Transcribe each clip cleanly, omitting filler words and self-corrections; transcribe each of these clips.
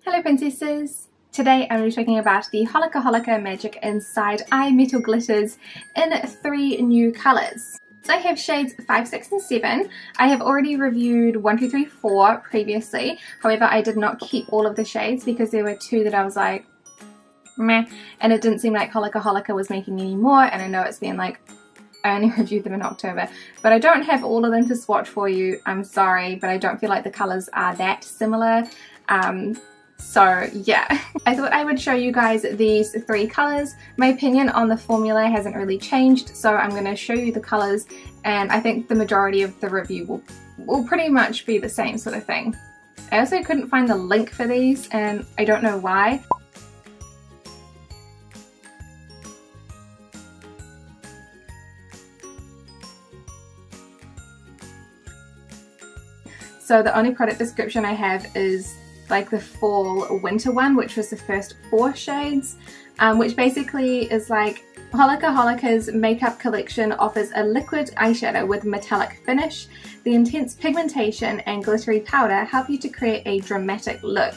Hello princesses! Today I'm going to be talking about the Holika Holika Magic Inside Eye Metal Glitters in 3 new colours. So I have shades 5, 6 and 7. I have already reviewed 1, 2, 3, 4 previously. However, I did not keep all of the shades because there were 2 that I was like, meh. And it didn't seem like Holika Holika was making any more, and I know it's been like, I only reviewed them in October. But I don't have all of them to swatch for you. I'm sorry, but I don't feel like the colours are that similar. So yeah, I thought I would show you guys these 3 colours. My opinion on the formula hasn't really changed, so I'm going to show you the colours, and I think the majority of the review will pretty much be the same sort of thing. I also couldn't find the link for these, and I don't know why. So the only product description I have is like the fall winter one, which was the first 4 shades, which basically is like Holika Holika's makeup collection offers a liquid eyeshadow with metallic finish. The intense pigmentation and glittery powder help you to create a dramatic look.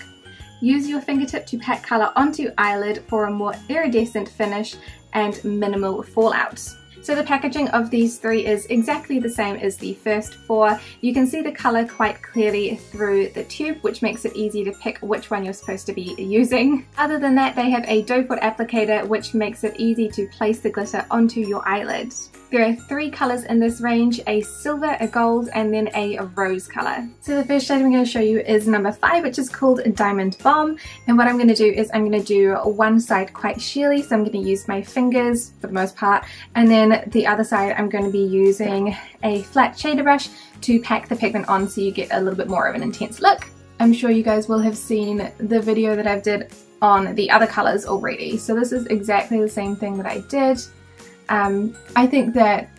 Use your fingertip to pack colour onto eyelid for a more iridescent finish and minimal fallout. So the packaging of these 3 is exactly the same as the first 4. You can see the colour quite clearly through the tube, which makes it easy to pick which one you're supposed to be using. Other than that, they have a doe foot applicator, which makes it easy to place the glitter onto your eyelid. There are 3 colours in this range, a silver, a gold, and then a rose colour. So the first shade I'm going to show you is number 5, which is called Diamond Bomb. And what I'm going to do is I'm going to do one side quite sheerly, so I'm going to use my fingers for the most part, and then the other side I'm going to be using a flat shader brush to pack the pigment on so you get a little bit more of an intense look. I'm sure you guys will have seen the video that I did on the other colours already. So this is exactly the same thing that I did. I think that,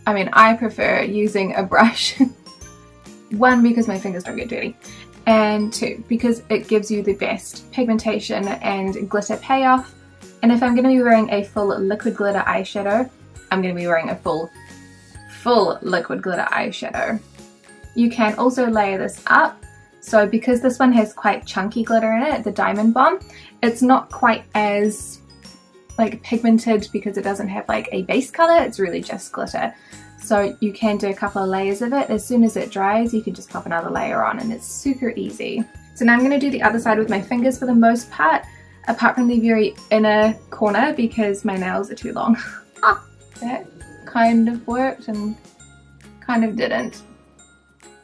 I prefer using a brush. 1, because my fingers don't get dirty, and 2, because it gives you the best pigmentation and glitter payoff. And if I'm going to be wearing a full liquid glitter eyeshadow, I'm going to be wearing a full liquid glitter eyeshadow. You can also layer this up. So because this one has quite chunky glitter in it, the Diamond Bomb, it's not quite as like pigmented because it doesn't have like a base color, it's really just glitter. So you can do a couple of layers of it. As soon as it dries, you can just pop another layer on, and it's super easy. So now I'm going to do the other side with my fingers for the most part, apart from the very inner corner because my nails are too long. That kind of worked and kind of didn't.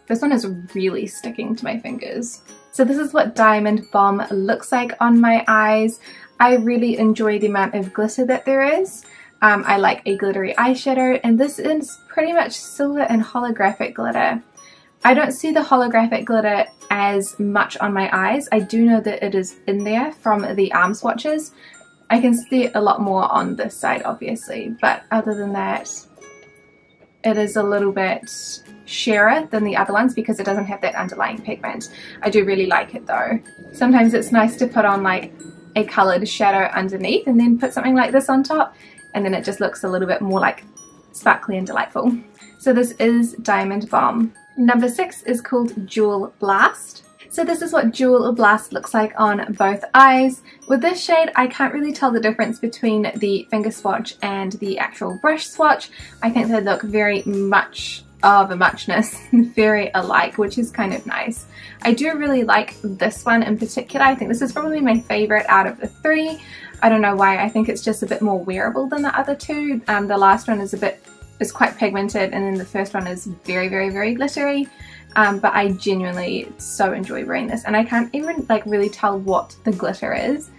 This one is really sticking to my fingers. So this is what Diamond Bomb looks like on my eyes. I really enjoy the amount of glitter that there is. I like a glittery eyeshadow, and this is pretty much silver and holographic glitter. I don't see the holographic glitter as much on my eyes. I do know that it is in there from the arm swatches. I can see it a lot more on this side obviously, but other than that, it is a little bit sheerer than the other ones because it doesn't have that underlying pigment. I do really like it though. Sometimes it's nice to put on like a coloured shadow underneath and then put something like this on top, and then it just looks a little bit more like sparkly and delightful. So this is Diamond Bomb. Number 6 is called Jewel Blast. So this is what Jewel Blast looks like on both eyes. With this shade, I can't really tell the difference between the finger swatch and the actual brush swatch. I think they look very much of a muchness, very alike, which is kind of nice. I do really like this one in particular. I think this is probably my favourite out of the 3. I don't know why. I think it's just a bit more wearable than the other 2. The last one is quite pigmented, and then the first one is very, very, very glittery. But I genuinely so enjoy wearing this, and I can't even like really tell what the glitter is,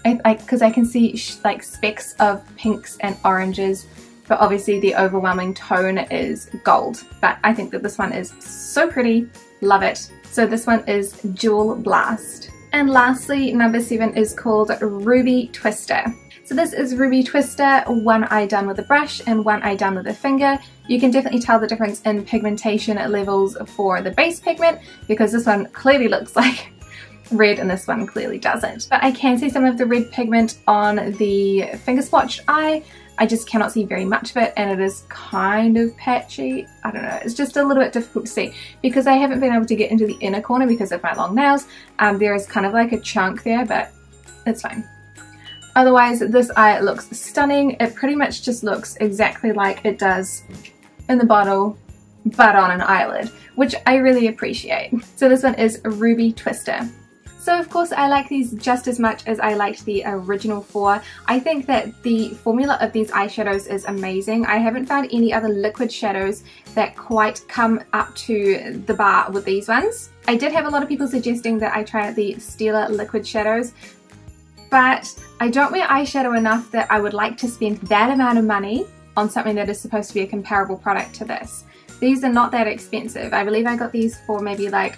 because I can see like specks of pinks and oranges, but obviously the overwhelming tone is gold. But I think that this one is so pretty, love it. So this one is Jewel Blast. And lastly, number 7 is called Ruby Twister. So this is Ruby Twister, one eye done with a brush and one eye done with a finger. You can definitely tell the difference in pigmentation levels for the base pigment because this one clearly looks like red and this one clearly doesn't. But I can see some of the red pigment on the finger swatched eye. I just cannot see very much of it, and it is kind of patchy. I don't know, it's just a little bit difficult to see because I haven't been able to get into the inner corner because of my long nails. There is kind of like a chunk there, but it's fine. Otherwise, this eye looks stunning. It pretty much just looks exactly like it does in the bottle, but on an eyelid, which I really appreciate. So this one is Ruby Twister. So of course I like these just as much as I liked the original four. I think that the formula of these eyeshadows is amazing. I haven't found any other liquid shadows that quite come up to the bar with these ones. I did have a lot of people suggesting that I try out the Stila liquid shadows, but I don't wear eyeshadow enough that I would like to spend that amount of money on something that is supposed to be a comparable product to this. These are not that expensive. I believe I got these for maybe like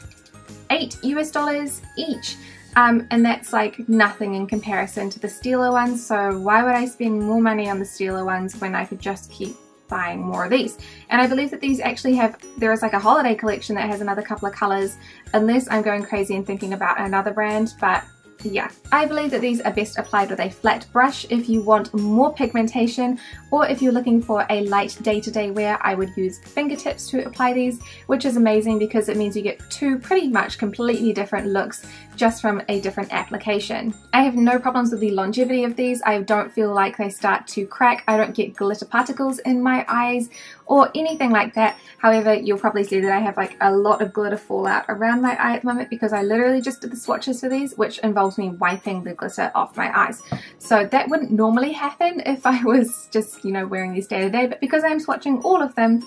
$8 US each, and that's like nothing in comparison to the Stila ones, so why would I spend more money on the Stila ones when I could just keep buying more of these? And I believe that these actually have, there is like a holiday collection that has another couple of colours, unless I'm going crazy and thinking about another brand, but yeah. I believe that these are best applied with a flat brush if you want more pigmentation, or if you're looking for a light day-to-day wear, I would use fingertips to apply these, which is amazing because it means you get two pretty much completely different looks just from a different application. I have no problems with the longevity of these. I don't feel like they start to crack. I don't get glitter particles in my eyes or anything like that. However, you'll probably see that I have like a lot of glitter fallout around my eye at the moment because I literally just did the swatches for these, which involves me wiping the glitter off my eyes. So that wouldn't normally happen if I was just, you know, wearing these day to day, but because I'm swatching all of them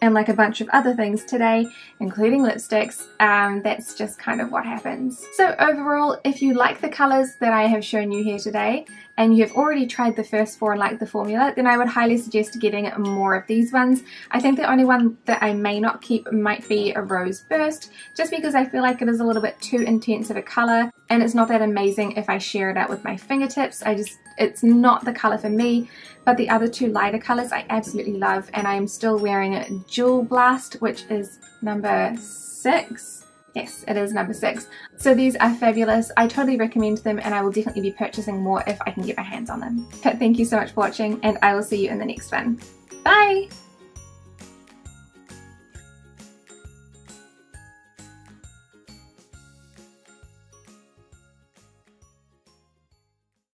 and like a bunch of other things today, including lipsticks, that's just kind of what happens. So overall, if you like the colours that I have shown you here today, and you've already tried the first four and like the formula, then I would highly suggest getting more of these ones. I think the only one that I may not keep might be a Rose Burst, just because I feel like it is a little bit too intense of a colour, and it's not that amazing if I share it out with my fingertips. It's not the colour for me, but the other two lighter colours I absolutely love, and I am still wearing Jewel Blast, which is number 6. Yes, it is number 6. So these are fabulous. I totally recommend them, and I will definitely be purchasing more if I can get my hands on them. But thank you so much for watching, and I will see you in the next one. Bye!